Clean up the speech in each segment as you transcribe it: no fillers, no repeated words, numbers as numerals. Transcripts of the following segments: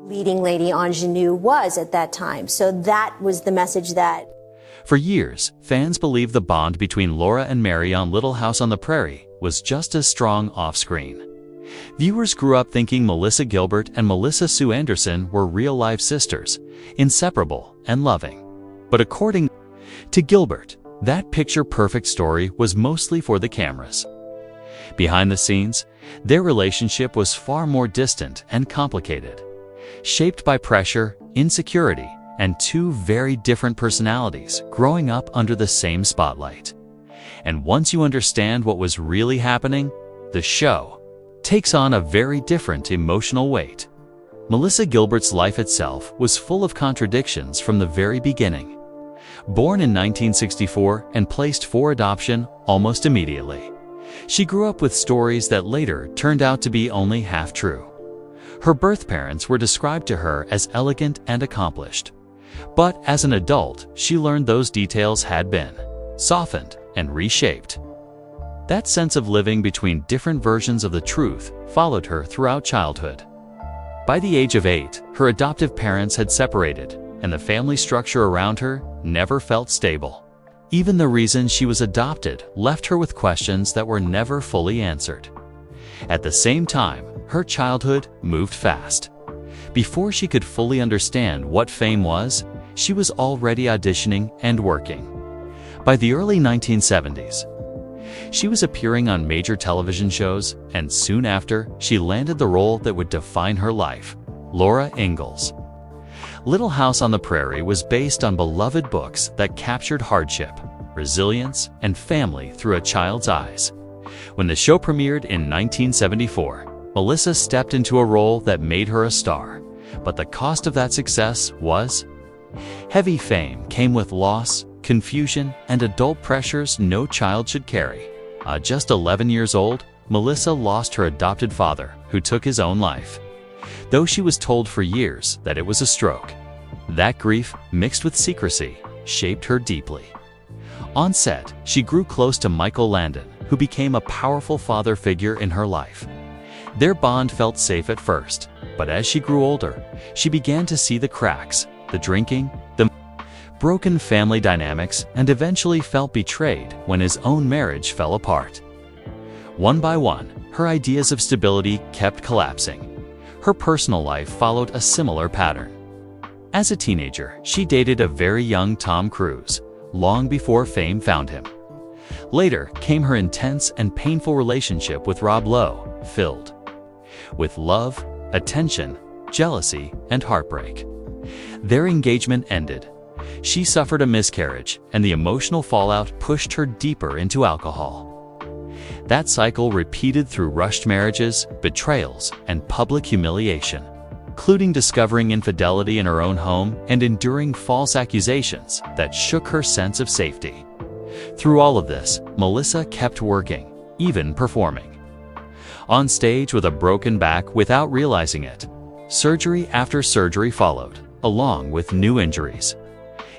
leading lady ingenue was at that time. So that was the message that... For years, fans believed the bond between Laura and Mary on Little House on the Prairie was just as strong off-screen. Viewers grew up thinking Melissa Gilbert and Melissa Sue Anderson were real-life sisters, inseparable and loving. But according to Gilbert, that picture-perfect story was mostly for the cameras. Behind the scenes, their relationship was far more distant and complicated, shaped by pressure, insecurity, and two very different personalities growing up under the same spotlight. And once you understand what was really happening, the show takes on a very different emotional weight. Melissa Gilbert's life itself was full of contradictions from the very beginning. Born in 1964 and placed for adoption almost immediately, she grew up with stories that later turned out to be only half true. Her birth parents were described to her as elegant and accomplished, but as an adult, she learned those details had been softened and reshaped. That sense of living between different versions of the truth followed her throughout childhood. By the age of 8, her adoptive parents had separated, and the family structure around her never felt stable. Even the reason she was adopted left her with questions that were never fully answered. At the same time, her childhood moved fast. Before she could fully understand what fame was, she was already auditioning and working. By the early 1970s, she was appearing on major television shows, and soon after, she landed the role that would define her life, Laura Ingalls. Little House on the Prairie was based on beloved books that captured hardship, resilience, and family through a child's eyes. When the show premiered in 1974, Melissa stepped into a role that made her a star, but the cost of that success was heavy. Fame came with loss, confusion, and adult pressures no child should carry. Just 11 years old, Melissa lost her adopted father, who took his own life, though she was told for years that it was a stroke. That grief, mixed with secrecy, shaped her deeply. On set, she grew close to Michael Landon, who became a powerful father figure in her life. Their bond felt safe at first, but as she grew older, she began to see the cracks, the drinking, the broken family dynamics, and eventually felt betrayed when his own marriage fell apart. One by one, her ideas of stability kept collapsing. Her personal life followed a similar pattern. As a teenager, she dated a very young Tom Cruise, long before fame found him. Later came her intense and painful relationship with Rob Lowe, filled with love, attention, jealousy, and heartbreak. Their engagement ended. She suffered a miscarriage, and the emotional fallout pushed her deeper into alcohol. That cycle repeated through rushed marriages, betrayals, and public humiliation, including discovering infidelity in her own home and enduring false accusations that shook her sense of safety. Through all of this, Melissa kept working, even performing on stage with a broken back without realizing it. Surgery after surgery followed, along with new injuries,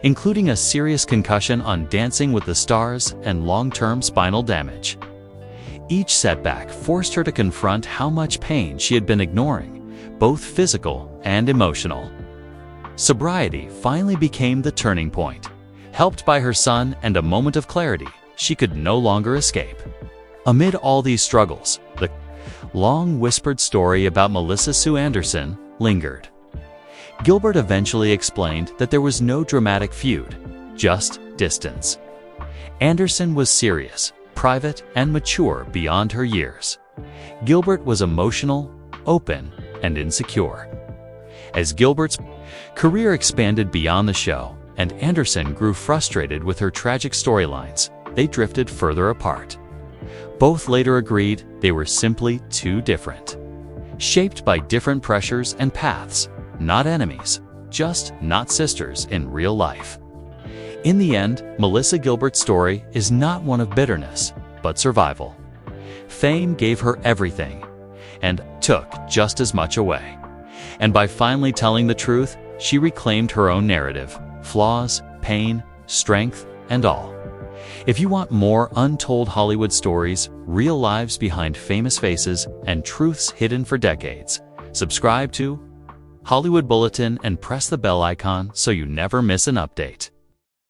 including a serious concussion on Dancing with the Stars and long-term spinal damage. Each setback forced her to confront how much pain she had been ignoring, both physical and emotional. Sobriety finally became the turning point. Helped by her son and a moment of clarity, she could no longer escape. Amid all these struggles, the long whispered story about Melissa Sue Anderson lingered. Gilbert eventually explained that there was no dramatic feud, just distance. Anderson was serious, private, and mature beyond her years. Gilbert was emotional, open, and insecure. As Gilbert's career expanded beyond the show, and Anderson grew frustrated with her tragic storylines, they drifted further apart. Both later agreed they were simply too different, shaped by different pressures and paths. Not enemies, just not sisters in real life. In the end, Melissa Gilbert's story is not one of bitterness, but survival. Fame gave her everything, and took just as much away. And by finally telling the truth, she reclaimed her own narrative, flaws, pain, strength, and all. If you want more untold Hollywood stories, real lives behind famous faces, and truths hidden for decades, subscribe to Hollywood Bulletin and press the bell icon so you never miss an update.